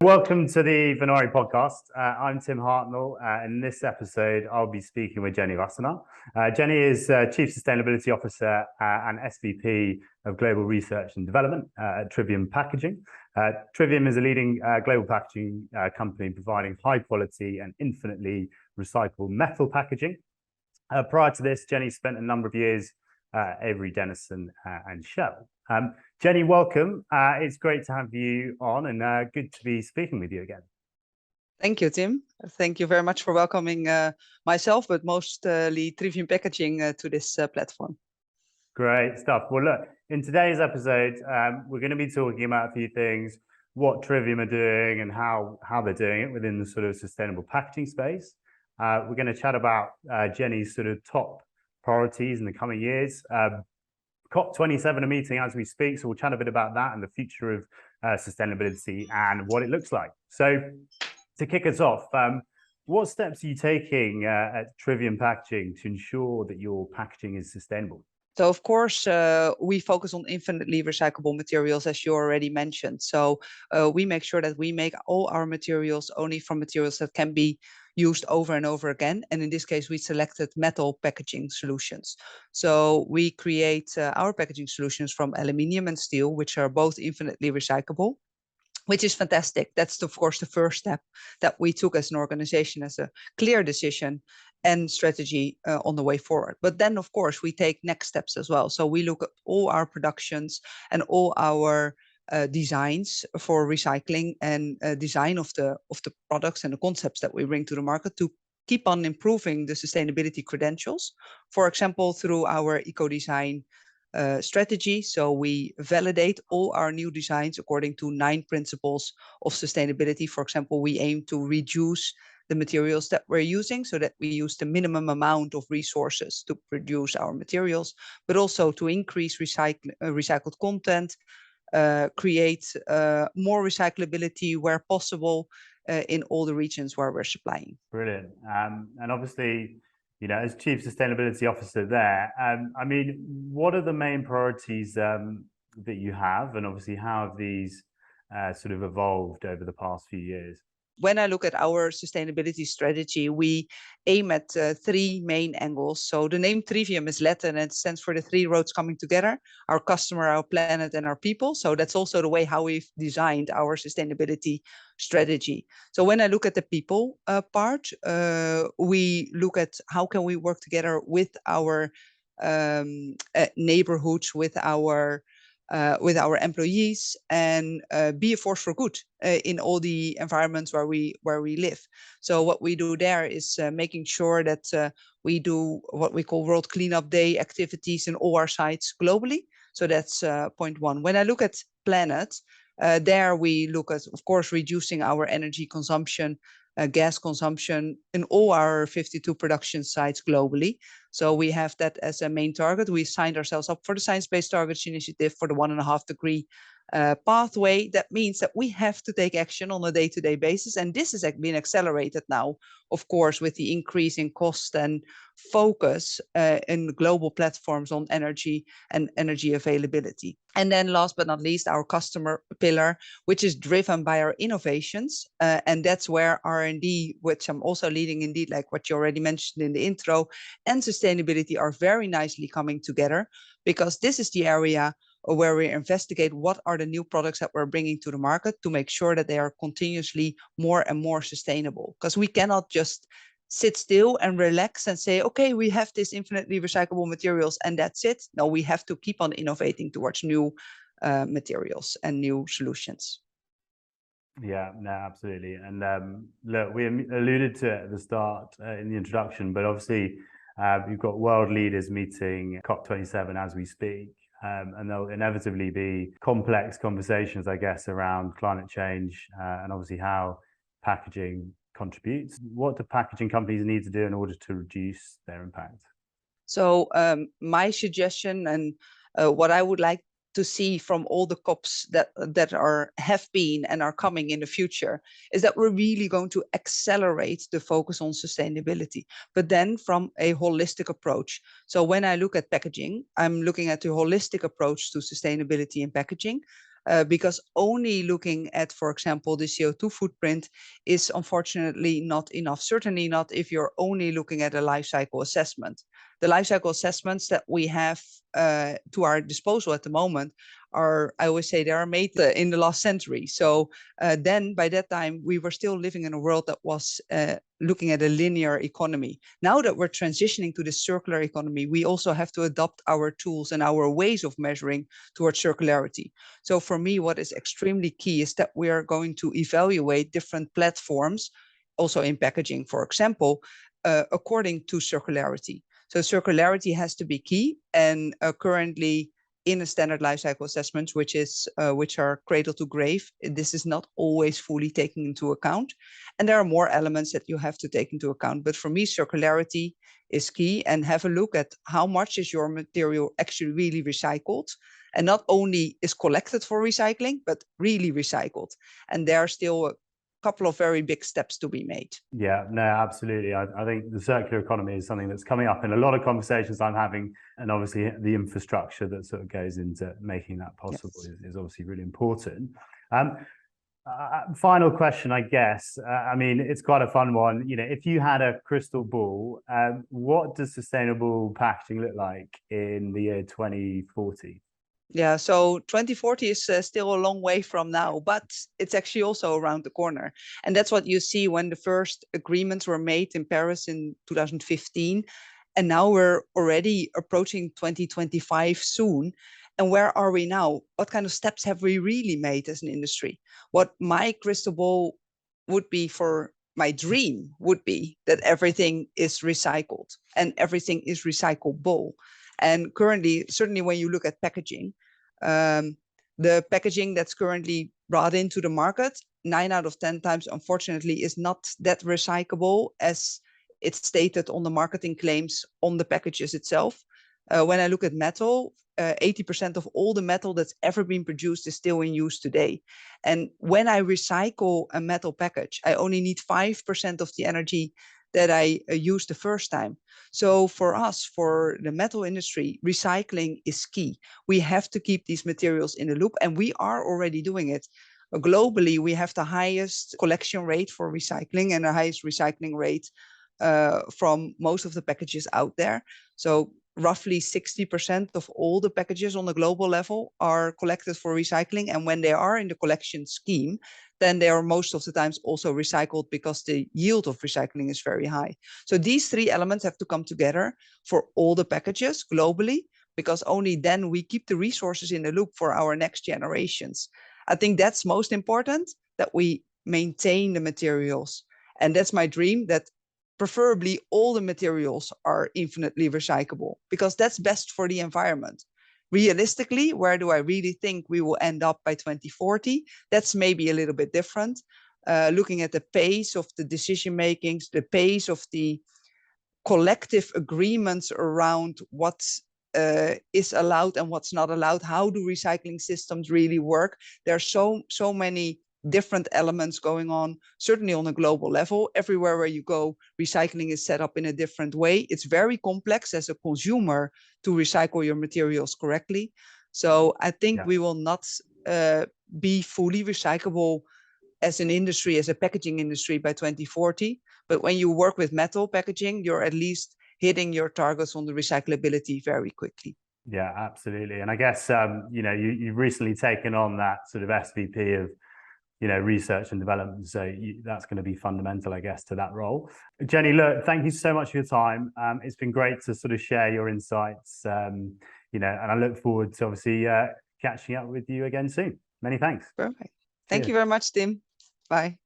Welcome to the Venari Podcast. I'm Tim Hartnell. In this episode, I'll be speaking with Jenny Wassenaar. Jenny is Chief Sustainability Officer and SVP of Global Research and Development at Trivium Packaging. Trivium is a leading global packaging company providing high quality and infinitely recyclable metal packaging. Prior to this, Jenny spent a number of years at Avery Dennison and Shell. Jenny, welcome. It's great to have you on and good to be speaking with you again. Thank you, Tim. Thank you very much for welcoming myself, but mostly Trivium Packaging to this platform. Great stuff. Well, look, in today's episode, we're going to be talking about a few things, what Trivium are doing and how they're doing it within the sort of sustainable packaging space. We're going to chat about Jenny's sort of top priorities in the coming years. COP27 a meeting as we speak, so we'll chat a bit about that and the future of sustainability and what it looks like. So to kick us off, what steps are you taking at Trivium Packaging to ensure that your packaging is sustainable? So, of course, we focus on infinitely recyclable materials, as you already mentioned. So we make sure that we make all our materials only from materials that can be used over and over again. And in this case, we selected metal packaging solutions. So we create our packaging solutions from aluminium and steel, which are both infinitely recyclable, which is fantastic. That's, of course, the first step that we took as an organization as a clear decision and strategy on the way forward. But then, of course, we take next steps as well. So we look at all our productions and all our designs for recycling and design of the products and the concepts that we bring to the market to keep on improving the sustainability credentials. For example, through our eco-design strategy. So we validate all our new designs according to 9 principles of sustainability. For example, we aim to reduce the materials that we're using so that we use the minimum amount of resources to produce our materials, but also to increase recycled content, create more recyclability where possible in all the regions where we're supplying. Brilliant. And obviously, you know, as Chief Sustainability Officer there, I mean, what are the main priorities that you have, and obviously how have these sort of evolved over the past few years? When I look at our sustainability strategy, we aim at 3 main angles. So the name Trivium is Latin and it stands for the 3 roads coming together: our customer, our planet, and our people. So that's also the way how we've designed our sustainability strategy. So when I look at the people part, we look at how can we work together with our neighborhoods, with our employees, and be a force for good in all the environments where we live. So what we do there is making sure that we do what we call World Cleanup Day activities in all our sites globally. So that's point 1. When I look at planet, there we look at, of course, reducing our energy consumption, gas consumption in all our 52 production sites globally. So we have that as a main target. We signed ourselves up for the Science Based Targets Initiative for the 1.5 degree pathway. That means that we have to take action on a day-to-day basis. And this has been accelerated now, of course, with the increase in cost and focus in global platforms on energy and energy availability. And then last but not least, our customer pillar, which is driven by our innovations. And that's where R&D, which I'm also leading indeed, like what you already mentioned in the intro, and sustainability are very nicely coming together, because this is the area where we investigate what are the new products that we're bringing to the market to make sure that they are continuously more and more sustainable. Because we cannot just sit still and relax and say, okay, we have this infinitely recyclable materials and that's it. No, we have to keep on innovating towards new materials and new solutions. Yeah, no, absolutely. And look, we alluded to it at the start in the introduction, but obviously you've got world leaders meeting COP27 as we speak. And there'll inevitably be complex conversations, I guess, around climate change and obviously how packaging contributes. What do packaging companies need to do in order to reduce their impact? So my suggestion and what I would like to see from all the COPs that have been and are coming in the future is that we're really going to accelerate the focus on sustainability, but then from a holistic approach. So when I look at packaging, I'm looking at the holistic approach to sustainability in packaging. because only looking at, for example, the CO2 footprint is unfortunately not enough. Certainly not if you're only looking at a life cycle assessment. The life cycle assessments that we have to our disposal at the moment are, I always say, they are made in the last century. So then by that time, we were still living in a world that was looking at a linear economy. Now that we're transitioning to the circular economy, we also have to adopt our tools and our ways of measuring towards circularity. So for me, what is extremely key is that we are going to evaluate different platforms, also in packaging, for example, according to circularity. So circularity has to be key, and currently in a standard life cycle assessment, which are cradle to grave, this is not always fully taken into account. And there are more elements that you have to take into account. But for me, circularity is key, and have a look at how much is your material actually really recycled, and not only is collected for recycling, but really recycled. And there are still a couple of very big steps to be made. Yeah, no, absolutely. I think the circular economy is something that's coming up in a lot of conversations I'm having, and obviously the infrastructure that sort of goes into making that possible is obviously really important. Final question, I guess. I mean, it's quite a fun one. You know, if you had a crystal ball, what does sustainable packaging look like in the year 2040? Yeah, so 2040 is still a long way from now, but it's actually also around the corner. And that's what you see when the first agreements were made in Paris in 2015. And now we're already approaching 2025 soon. And where are we now? What kind of steps have we really made as an industry? What my crystal ball would be, for my dream would be, that everything is recycled and everything is recyclable. And currently, certainly when you look at packaging, the packaging that's currently brought into the market, 9 out of 10 times, unfortunately, is not that recyclable as it's stated on the marketing claims on the packages itself. When I look at metal, 80% of all the metal that's ever been produced is still in use today. And when I recycle a metal package, I only need 5% of the energy that I used the first time. So for us, for the metal industry, recycling is key. We have to keep these materials in the loop, and we are already doing it. Globally, we have the highest collection rate for recycling and the highest recycling rate from most of the packages out there. So roughly 60% of all the packages on the global level are collected for recycling. And when they are in the collection scheme, then they are most of the times also recycled, because the yield of recycling is very high. So these three elements have to come together for all the packages globally, because only then we keep the resources in the loop for our next generations. I think that's most important, that we maintain the materials. And that's my dream, that preferably all the materials are infinitely recyclable, because that's best for the environment. Realistically, where do I really think we will end up by 2040? That's maybe a little bit different. Looking at the pace of the decision makings, the pace of the collective agreements around what is allowed and what's not allowed. How do recycling systems really work? There are so many different elements going on, certainly on a global level. Everywhere where you go, recycling is set up in a different way. It's very complex as a consumer to recycle your materials correctly. So I think we will not be fully recyclable as an industry, as a packaging industry, by 2040. But when you work with metal packaging, you're at least hitting your targets on the recyclability very quickly. Yeah, absolutely. And I guess, you know, you've recently taken on that sort of SVP of, you know, research and development. So that's going to be fundamental, I guess, to that role. Jenny, look, thank you so much for your time. It's been great to sort of share your insights, you know, and I look forward to obviously catching up with you again soon. Many thanks. Perfect. Thank you very much, Tim. Bye.